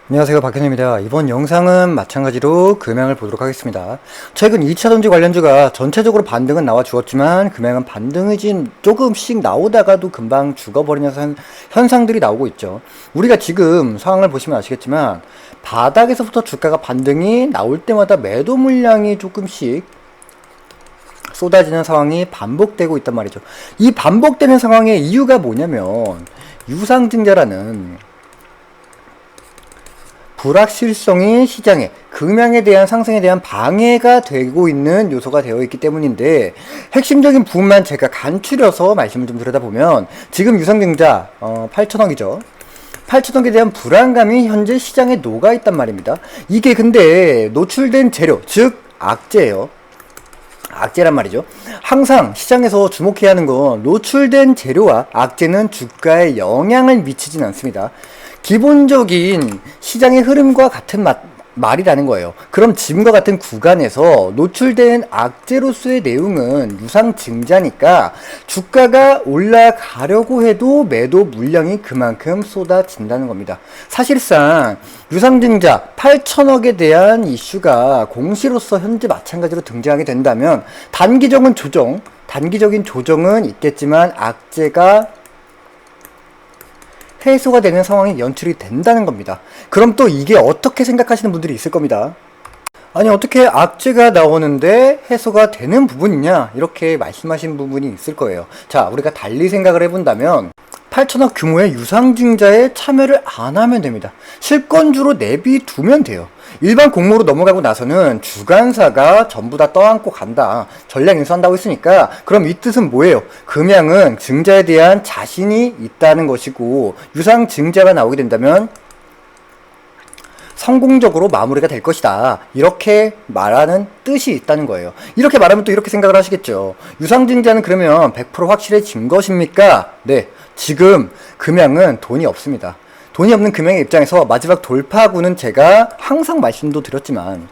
안녕하세요, 박현입니다. 이번 영상은 마찬가지로 금양을 보도록 하겠습니다. 최근 2차전지 관련주가 전체적으로 반등은 나와 주었지만 금양은 반등이 조금씩 나오다가도 금방 죽어버리는 현상들이 나오고 있죠. 우리가 지금 상황을 보시면 아시겠지만 바닥에서부터 주가가 반등이 나올 때마다 매도 물량이 조금씩 쏟아지는 상황이 반복되고 있단 말이죠. 이 반복되는 상황의 이유가 뭐냐면 유상증자라는 불확실성이 시장에 금양에 대한 상승에 대한 방해가 되고 있는 요소가 되어 있기 때문인데, 핵심적인 부분만 제가 간추려서 말씀을 좀 들여다보면 지금 유상증자 8천억이죠. 8천억에 대한 불안감이 현재 시장에 녹아 있단 말입니다. 이게 근데 노출된 재료, 즉 악재예요. 악재란 말이죠. 항상 시장에서 주목해야 하는 건 노출된 재료와 악재는 주가에 영향을 미치진 않습니다. 기본적인 시장의 흐름과 같은 말이라는 거예요. 그럼 지금과 같은 구간에서 노출된 악재로서의 내용은 유상증자니까 주가가 올라가려고 해도 매도 물량이 그만큼 쏟아진다는 겁니다. 사실상 유상증자 8천억에 대한 이슈가 공시로서 현재 마찬가지로 등장하게 된다면 단기적인 조정은 있겠지만 악재가 해소가 되는 상황이 연출이 된다는 겁니다. 그럼 또 이게 어떻게 생각하시는 분들이 있을 겁니다. 아니, 어떻게 악재가 나오는데 해소가 되는 부분이냐, 이렇게 말씀하신 부분이 있을 거예요. 자, 우리가 달리 생각을 해본다면 8천억 규모의 유상증자에 참여를 안 하면 됩니다. 실권주로 내비두면 돼요. 일반 공모로 넘어가고 나서는 주관사가 전부 다 떠안고 간다, 전략 인수한다고 했으니까 그럼 이 뜻은 뭐예요? 금양은 증자에 대한 자신이 있다는 것이고 유상증자가 나오게 된다면 성공적으로 마무리가 될 것이다, 이렇게 말하는 뜻이 있다는 거예요. 이렇게 말하면 또 이렇게 생각을 하시겠죠. 유상증자는 그러면 100% 확실해진 것입니까? 네, 지금 금양은 돈이 없습니다. 돈이 없는 금양의 입장에서 마지막 돌파구는 제가 항상 말씀도 드렸지만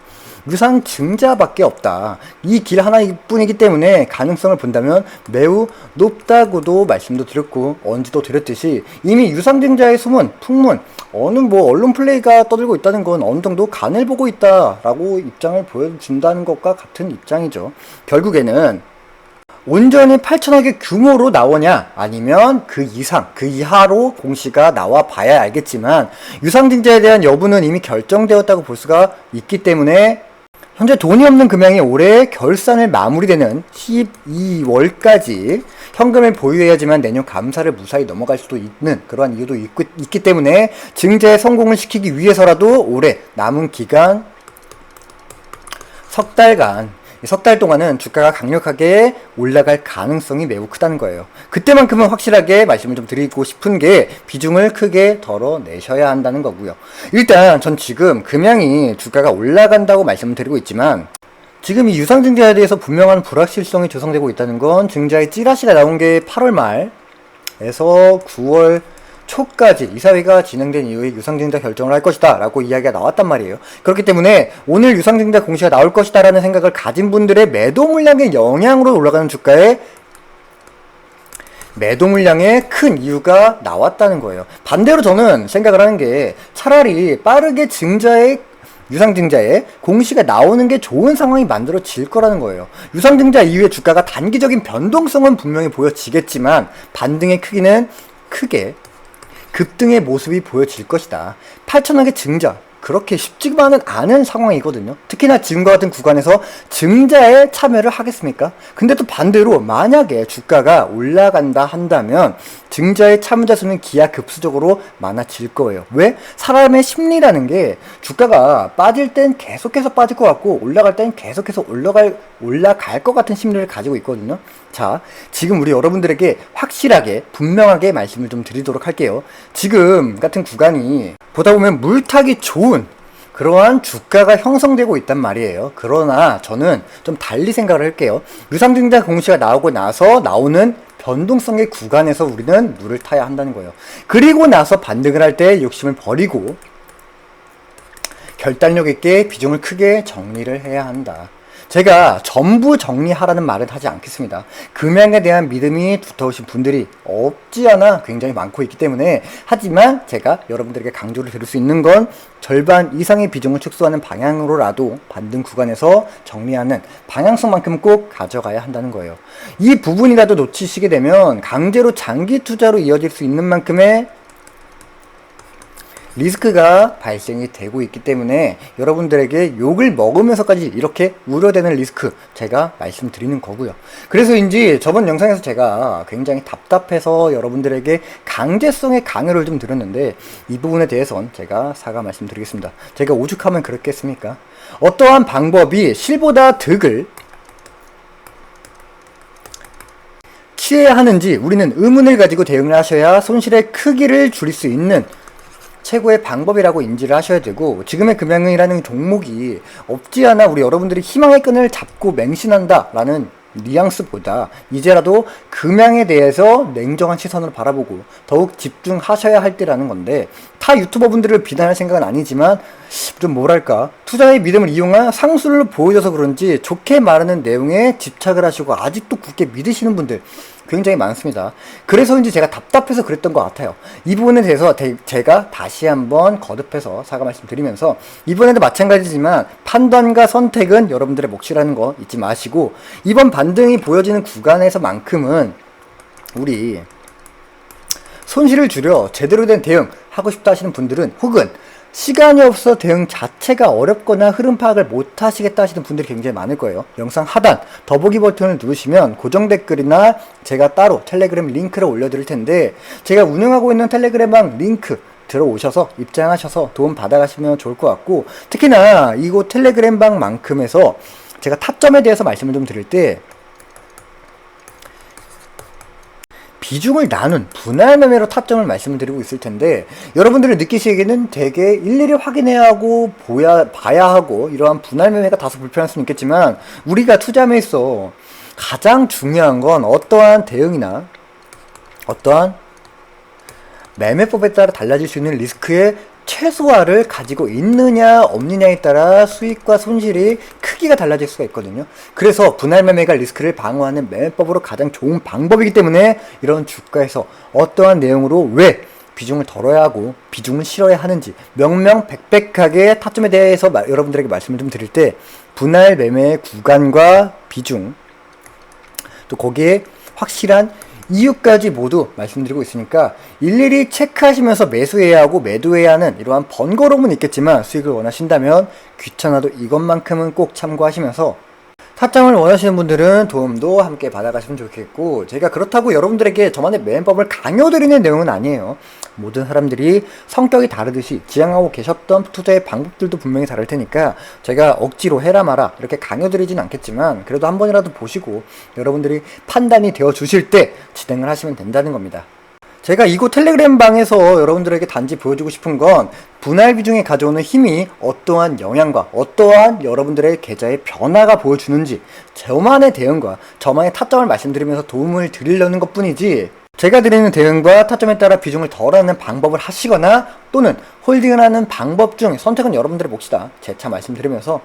유상증자밖에 없다. 이 길 하나뿐이기 때문에 가능성을 본다면 매우 높다고도 말씀도 드렸고 언지도 드렸듯이 이미 유상증자의 소문, 풍문, 언론 플레이가 떠들고 있다는 건 어느 정도 간을 보고 있다라고 입장을 보여준다는 것과 같은 입장이죠. 결국에는 온전히 8천억의 규모로 나오냐 아니면 그 이상, 그 이하로 공시가 나와 봐야 알겠지만 유상증자에 대한 여부는 이미 결정되었다고 볼 수가 있기 때문에 현재 돈이 없는 금양이 올해 결산을 마무리되는 12월까지 현금을 보유해야지만 내년 감사를 무사히 넘어갈 수도 있는 그러한 이유도 있기 때문에 증자에 성공을 시키기 위해서라도 올해 남은 기간 석 달 동안은 주가가 강력하게 올라갈 가능성이 매우 크다는 거예요. 그때만큼은 확실하게 말씀을 좀 드리고 싶은 게 비중을 크게 덜어내셔야 한다는 거고요. 일단 전 지금 금양이 주가가 올라간다고 말씀을 드리고 있지만 지금 이 유상증자에 대해서 분명한 불확실성이 조성되고 있다는 건 증자의 찌라시가 나온 게 8월 말에서 9월 초까지 이사회가 진행된 이후에 유상증자 결정을 할 것이다 라고 이야기가 나왔단 말이에요. 그렇기 때문에 오늘 유상증자 공시가 나올 것이다 라는 생각을 가진 분들의 매도 물량의 영향으로 올라가는 주가에 매도 물량의 큰 이유가 나왔다는 거예요. 반대로 저는 생각을 하는 게 차라리 빠르게 유상증자에 공시가 나오는 게 좋은 상황이 만들어질 거라는 거예요. 유상증자 이후에 주가가 단기적인 변동성은 분명히 보여지겠지만 반등의 크기는 크게 급등의 모습이 보여질 것이다. 8천억의 증자, 그렇게 쉽지만은 않은 상황이거든요. 특히나 지금과 같은 구간에서 증자에 참여를 하겠습니까? 근데 또 반대로 만약에 주가가 올라간다 한다면 증자의 참여자 수는 기하급수적으로 많아질 거예요. 왜? 사람의 심리라는 게 주가가 빠질 땐 계속해서 빠질 것 같고 올라갈 땐 계속해서 올라갈 것 같은 심리를 가지고 있거든요. 자, 지금 우리 여러분들에게 확실하게 분명하게 말씀을 좀 드리도록 할게요. 지금 같은 구간이 보다 보면 물타기 좋은 그러한 주가가 형성되고 있단 말이에요. 그러나 저는 좀 달리 생각을 할게요. 유상증자 공시가 나오고 나서 나오는 변동성의 구간에서 우리는 물을 타야 한다는 거예요. 그리고 나서 반등을 할 때 욕심을 버리고 결단력 있게 비중을 크게 정리를 해야 한다. 제가 전부 정리하라는 말은 하지 않겠습니다. 금양에 대한 믿음이 두터우신 분들이 없지 않아 굉장히 많고 있기 때문에, 하지만 제가 여러분들에게 강조를 드릴 수 있는 건 절반 이상의 비중을 축소하는 방향으로라도 반등 구간에서 정리하는 방향성만큼 꼭 가져가야 한다는 거예요. 이 부분이라도 놓치시게 되면 강제로 장기 투자로 이어질 수 있는 만큼의 리스크가 발생이 되고 있기 때문에 여러분들에게 욕을 먹으면서까지 이렇게 우려되는 리스크 제가 말씀드리는 거고요. 그래서인지 저번 영상에서 제가 굉장히 답답해서 여러분들에게 강제성의 강요를 좀 드렸는데, 이 부분에 대해선 제가 사과 말씀드리겠습니다. 제가 오죽하면 그렇겠습니까? 어떠한 방법이 실보다 득을 취해야 하는지 우리는 의문을 가지고 대응을 하셔야 손실의 크기를 줄일 수 있는 최고의 방법이라고 인지를 하셔야 되고, 지금의 금양이라는 종목이 없지 않아 우리 여러분들이 희망의 끈을 잡고 맹신한다 라는 뉘앙스보다 이제라도 금양에 대해서 냉정한 시선으로 바라보고 더욱 집중하셔야 할 때라는 건데, 타 유튜버 분들을 비난할 생각은 아니지만 좀 뭐랄까, 투자의 믿음을 이용한 상술을 보여줘서 그런지 좋게 말하는 내용에 집착을 하시고 아직도 굳게 믿으시는 분들 굉장히 많습니다. 그래서인지 제가 답답해서 그랬던 것 같아요. 이 부분에 대해서 제가 다시 한번 거듭해서 사과 말씀드리면서, 이번에도 마찬가지지만 판단과 선택은 여러분들의 몫이라는 거 잊지 마시고, 이번 반등이 보여지는 구간에서만큼은 우리 손실을 줄여 제대로 된 대응 하고 싶다 하시는 분들은, 혹은 시간이 없어 대응 자체가 어렵거나 흐름 파악을 못 하시겠다 하시는 분들이 굉장히 많을 거예요. 영상 하단 더보기 버튼을 누르시면 고정 댓글이나 제가 따로 텔레그램 링크를 올려드릴 텐데, 제가 운영하고 있는 텔레그램방 링크 들어오셔서 입장하셔서 도움 받아가시면 좋을 것 같고, 특히나 이곳 텔레그램방만큼에서 제가 타점에 대해서 말씀을 좀 드릴 때, 비중을 나눈 분할 매매로 타점을 말씀을 드리고 있을 텐데, 여러분들이 느끼시기에는 되게 일일이 확인해야 하고 봐야 하고 이러한 분할 매매가 다소 불편할 수는 있겠지만, 우리가 투자에 있어 가장 중요한 건 어떠한 대응이나 어떠한 매매법에 따라 달라질 수 있는 리스크의 최소화를 가지고 있느냐 없느냐에 따라 수익과 손실이 크기가 달라질 수가 있거든요. 그래서 분할 매매가 리스크를 방어하는 매매법으로 가장 좋은 방법이기 때문에, 이런 주가에서 어떠한 내용으로 왜 비중을 덜어야 하고 비중을 실어야 하는지 명명백백하게 타점에 대해서 여러분들에게 말씀을 좀 드릴 때, 분할 매매의 구간과 비중, 또 거기에 확실한 이유까지 모두 말씀드리고 있으니까 일일이 체크하시면서 매수해야 하고 매도해야 하는 이러한 번거로움은 있겠지만, 수익을 원하신다면 귀찮아도 이것만큼은 꼭 참고하시면서 타점을 원하시는 분들은 도움도 함께 받아가시면 좋겠고, 제가 그렇다고 여러분들에게 저만의 매매법을 강요드리는 내용은 아니에요. 모든 사람들이 성격이 다르듯이 지향하고 계셨던 투자의 방법들도 분명히 다를 테니까 제가 억지로 해라 마라 이렇게 강요드리진 않겠지만, 그래도 한 번이라도 보시고 여러분들이 판단이 되어 주실 때 진행을 하시면 된다는 겁니다. 제가 이곳 텔레그램 방에서 여러분들에게 단지 보여주고 싶은 건, 분할 비중에 가져오는 힘이 어떠한 영향과 어떠한 여러분들의 계좌의 변화가 보여주는지 저만의 대응과 저만의 타점을 말씀드리면서 도움을 드리려는 것 뿐이지, 제가 드리는 대응과 타점에 따라 비중을 덜어내는 방법을 하시거나 또는 홀딩을 하는 방법 중 선택은 여러분들의 몫이다 재차 말씀드리면서,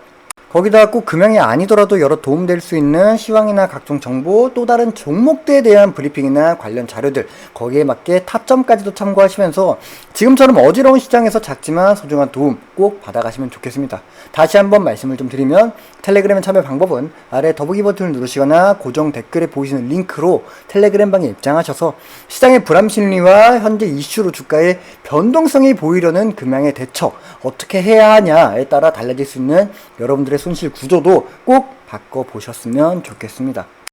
거기다 꼭 금양이 아니더라도 여러 도움될 수 있는 시황이나 각종 정보, 또 다른 종목들에 대한 브리핑이나 관련 자료들, 거기에 맞게 타점까지도 참고하시면서 지금처럼 어지러운 시장에서 작지만 소중한 도움 꼭 받아가시면 좋겠습니다. 다시 한번 말씀을 좀 드리면, 텔레그램 참여 방법은 아래 더보기 버튼을 누르시거나 고정 댓글에 보이시는 링크로 텔레그램 방에 입장하셔서 시장의 불안심리와 현재 이슈로 주가의 변동성이 보이려는 금양의 대처 어떻게 해야 하냐에 따라 달라질 수 있는 여러분들의 손실 구조도 꼭 바꿔보셨으면 좋겠습니다.